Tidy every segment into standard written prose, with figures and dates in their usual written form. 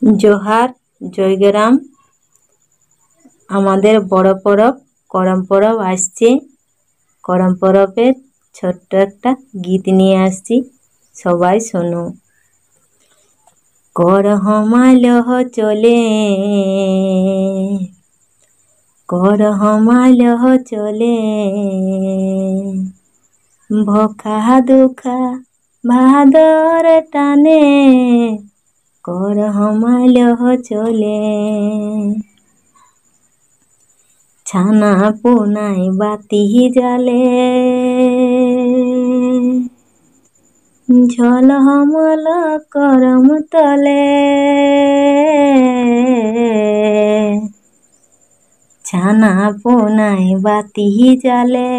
जोहार जयग्राम आमादेर बड़ परब करम परब आसছে। करम परबेर छोट्ट एकटा गीत निये आसছি, सबाई शोनो। करहमालह चले करहमालह चले भखा दुखा भादर टाने करहमालह चले छाना पोनाय बाती जाले झलमल करम तले छाना पोनाय बाती जाले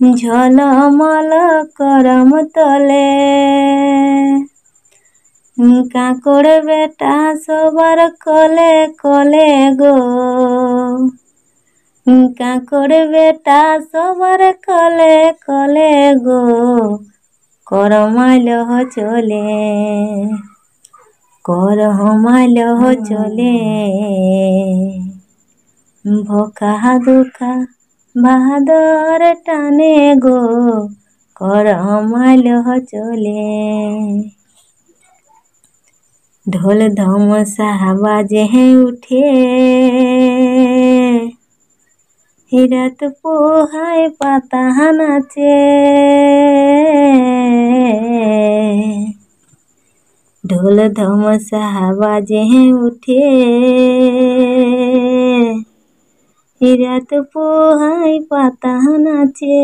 झलमल करम तले काकड़ बेटा सबार कले कले गो काकड़ बेटा सबार कले कले गो करमालह चले करमालह चले भखा दुखा भादर टाने गो करमालह चले ढोल धमसा बाजे हैं उठे रात पोहाय पाता नाचे ढोल धमसा बाजे हैं उठे रात पोहाय पाता नाचे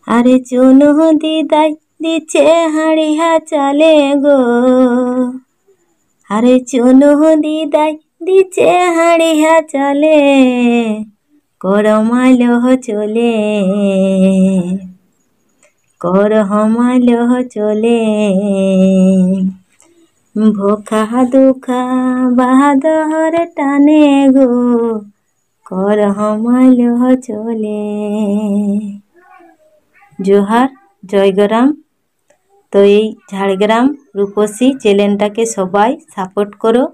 आरे चुनो दिदाई दिचे हाड़िया चले गो आरे चुनो दिदाई दिचे हाड़िया चले करमालह चले करमालह चले भखा दुखा बादर टाने गो करमालह चले। जोहार जयग्राम। तो ये झाड़ग्राम रूपसी चैनलटाके सबाई सापोर्ट करो।